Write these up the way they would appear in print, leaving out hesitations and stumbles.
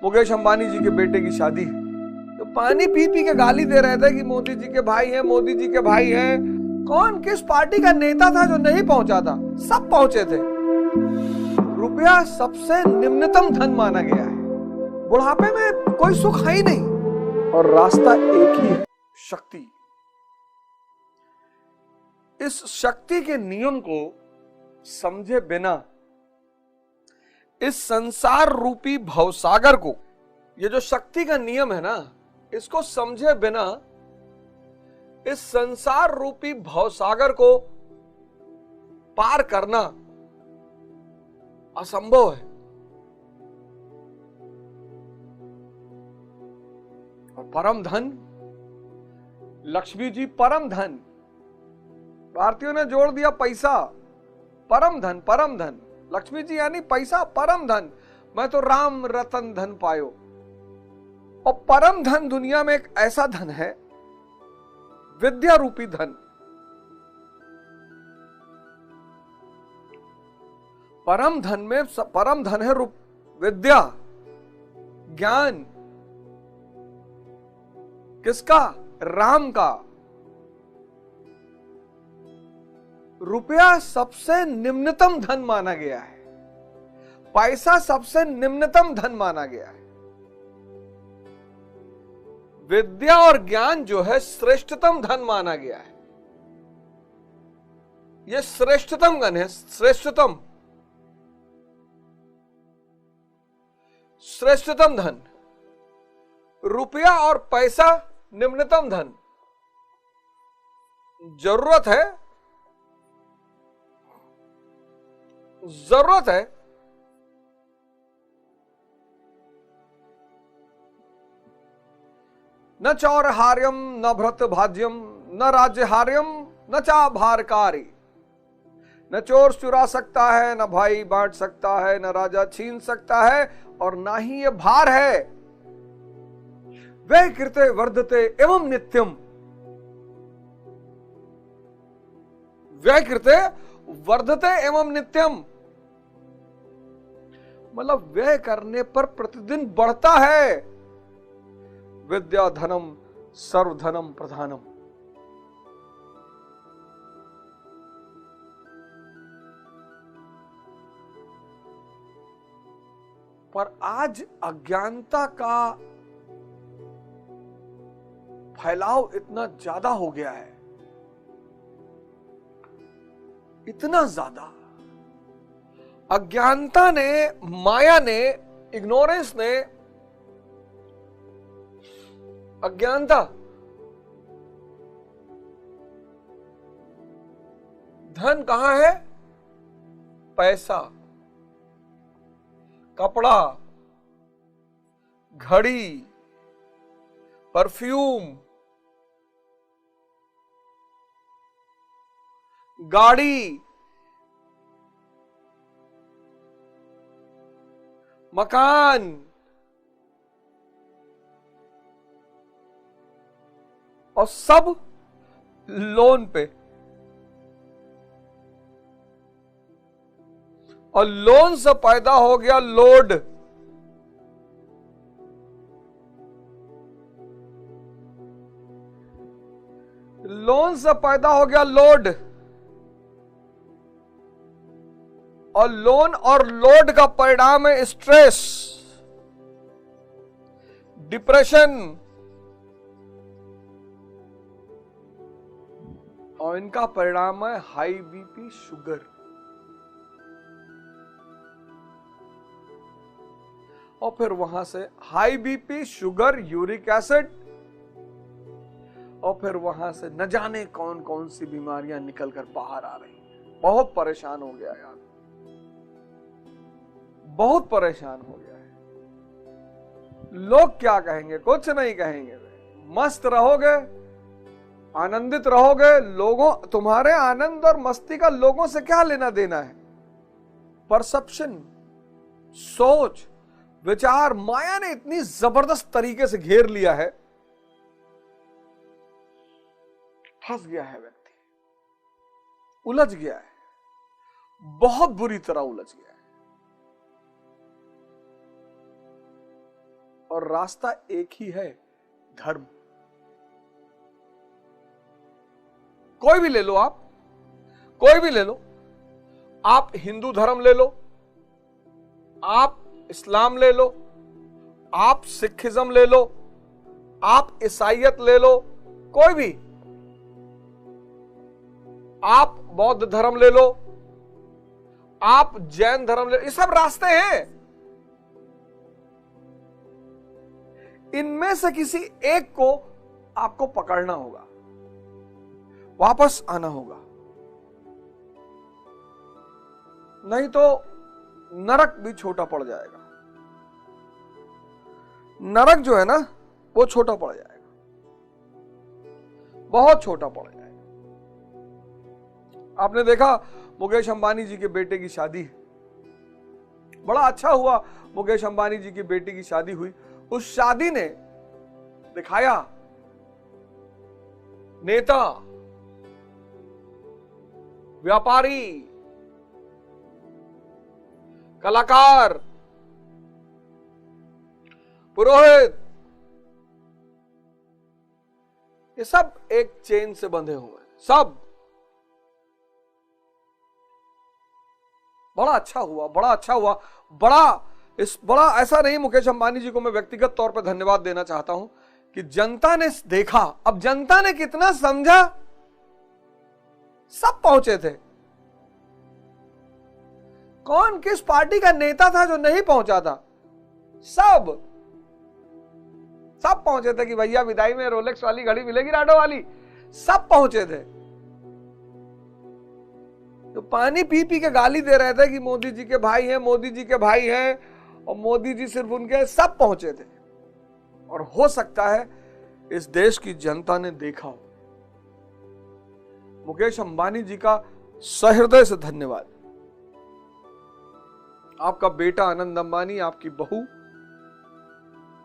मुकेश अंबानी जी के बेटे की शादी है, तो पानी पी पी के गाली दे रहे थे कि मोदी जी के भाई हैं, मोदी जी के भाई हैं। कौन किस पार्टी का नेता था जो नहीं पहुंचा था? सब पहुंचे थे। रुपया सबसे निम्नतम धन माना गया है। बुढ़ापे में कोई सुख है ही नहीं और रास्ता एक ही है, शक्ति। इस शक्ति के नियम को समझे बिना, इस संसार रूपी भवसागर को, ये जो शक्ति का नियम है ना, इसको समझे बिना इस संसार रूपी भवसागर को पार करना असंभव है। और परम धन, लक्ष्मी जी परम धन, भारतीयों ने जोड़ दिया पैसा, परम धन, परम धन। लक्ष्मी जी यानी पैसा, परम धन। मैं तो राम रतन धन पायो। और परम धन दुनिया में एक ऐसा धन है, विद्या रूपी धन। परम धन में परम धन है विद्या, ज्ञान। किसका? राम का। रुपया सबसे निम्नतम धन माना गया है, पैसा सबसे निम्नतम धन माना गया है। विद्या और ज्ञान जो है श्रेष्ठतम धन माना गया है। यह श्रेष्ठतम धन है, श्रेष्ठतम, श्रेष्ठतम धन। रुपया और पैसा निम्नतम धन। जरूरत है, जरूरत है न चौरहार्यम न भ्रत भाज्यम न राज्यहार्यम न चाभारकारी। न चोर चुरा सकता है, न भाई बांट सकता है, न राजा छीन सकता है, और ना ही ये भार है। वे कृते वर्धते एवं नित्यम। वे कृते वर्धते एवं नित्यम, मतलब व्यय करने पर प्रतिदिन बढ़ता है। विद्या धनम सर्वधनम प्रधानम। पर आज अज्ञानता का फैलाव इतना ज्यादा हो गया है, इतना ज्यादा। अज्ञानता ने, माया ने, इग्नोरेंस ने, अज्ञानता, धन कहां है? पैसा, कपड़ा, घड़ी, परफ्यूम, गाड़ी, मकान, और सब लोन पे। और लोन से पैदा हो गया लोड। लोन से पैदा हो गया लोड। और लोन और लोड का परिणाम है स्ट्रेस, डिप्रेशन, और इनका परिणाम है हाई बीपी, शुगर। और फिर वहां से high BP, sugar, uric acid, और फिर वहां से न जाने कौन कौन सी बीमारियां निकल कर बाहर आ रही। बहुत परेशान हो गया यार, बहुत परेशान हो गया है। लोग क्या कहेंगे? कुछ नहीं कहेंगे। मस्त रहोगे, आनंदित रहोगे। लोगों, तुम्हारे आनंद और मस्ती का लोगों से क्या लेना देना है? परसेप्शन, सोच, विचार, माया ने इतनी जबरदस्त तरीके से घेर लिया है, फंस गया है व्यक्ति, उलझ गया है, बहुत बुरी तरह उलझ गया है। और रास्ता एक ही है, धर्म। कोई भी ले लो, आप कोई भी ले लो, आप हिंदू धर्म ले लो, आप इस्लाम ले लो, आप सिखिज्म ले लो, आप ईसाईयत ले लो, कोई भी, आप बौद्ध धर्म ले लो, आप जैन धर्म ले लो, ये सब रास्ते हैं। इनमें से किसी एक को आपको पकड़ना होगा, वापस आना होगा, नहीं तो नरक भी छोटा पड़ जाएगा। नरक जो है ना, वो छोटा पड़ जाएगा, बहुत छोटा पड़ जाएगा। आपने देखा मुकेश अंबानी जी के बेटे की शादी, बड़ा अच्छा हुआ, मुकेश अंबानी जी की बेटी की शादी हुई। उस शादी ने दिखाया नेता, व्यापारी, कलाकार, पुरोहित, ये सब एक चेन से बंधे हुए हैं, सब। बड़ा अच्छा हुआ, बड़ा अच्छा हुआ, बड़ा ऐसा नहीं, मुकेश अंबानी जी को मैं व्यक्तिगत तौर पर धन्यवाद देना चाहता हूं कि जनता ने देखा। अब जनता ने कितना समझा, सब पहुंचे थे। कौन किस पार्टी का नेता था जो नहीं पहुंचा था? सब पहुंचे थे कि भैया विदाई में रोलेक्स वाली घड़ी मिलेगी, राडो वाली। सब पहुंचे थे। तो पानी पी पी के गाली दे रहे थे कि मोदी जी के भाई हैं, मोदी जी के भाई हैं, और मोदी जी सिर्फ उनके, सब पहुंचे थे। और हो सकता है इस देश की जनता ने देखा हो। मुकेश अंबानी जी का सहृदय से धन्यवाद। आपका बेटा आनंद अंबानी, आपकी बहू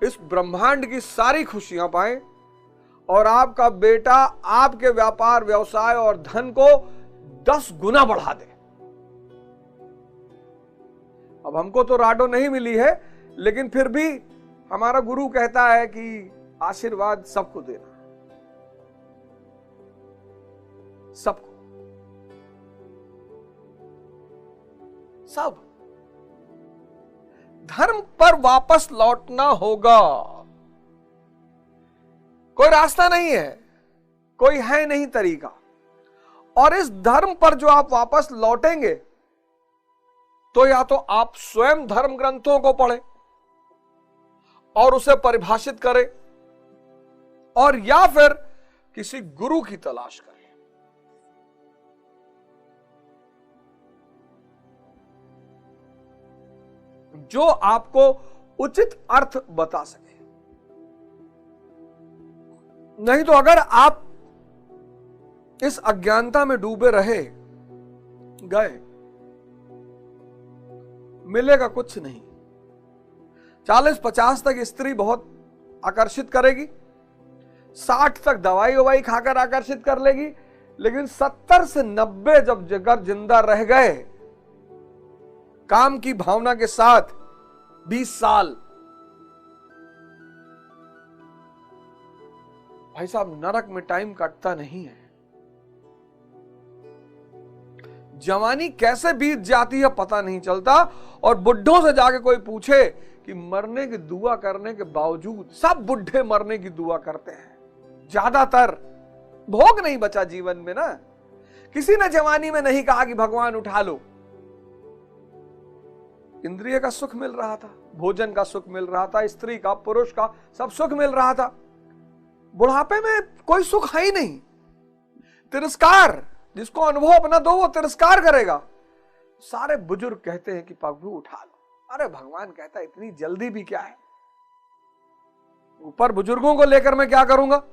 इस ब्रह्मांड की सारी खुशियां पाए, और आपका बेटा आपके व्यापार, व्यवसाय और धन को 10 गुना बढ़ा दे। अब हमको तो राडो नहीं मिली है, लेकिन फिर भी हमारा गुरु कहता है कि आशीर्वाद सबको देना, सबको, सब। धर्म पर वापस लौटना होगा। कोई रास्ता नहीं है, कोई है नहीं तरीका। और इस धर्म पर जो आप वापस लौटेंगे, तो या तो आप स्वयं धर्म ग्रंथों को पढ़ें और उसे परिभाषित करें, और या फिर किसी गुरु की तलाश करें जो आपको उचित अर्थ बता सके। नहीं तो अगर आप इस अज्ञानता में डूबे रहे गए, मिलेगा कुछ नहीं। 40-50 तक स्त्री बहुत आकर्षित करेगी, 60 तक दवाई ववाई खाकर आकर्षित कर लेगी, लेकिन 70 से 90 जब जगर जिंदा रह गए काम की भावना के साथ, 20 साल, भाई साहब नरक में टाइम कटता नहीं है। जवानी कैसे बीत जाती है पता नहीं चलता। और बुढ़ों से जाके कोई पूछे कि मरने की दुआ करने के बावजूद, सब बुढ़े मरने की दुआ करते हैं ज्यादातर। भोग नहीं बचा जीवन में ना। किसी ने जवानी में नहीं कहा कि भगवान उठा लो। इंद्रिय का सुख मिल रहा था, भोजन का सुख मिल रहा था, स्त्री का, पुरुष का, सब सुख मिल रहा था। बुढ़ापे में कोई सुख है ही नहीं। तिरस्कार, जिसको अनुभव अपना दो वो तिरस्कार करेगा। सारे बुजुर्ग कहते हैं कि प्रभु उठा लो। अरे भगवान कहता है इतनी जल्दी भी क्या है। ऊपर बुजुर्गों को लेकर मैं क्या करूंगा।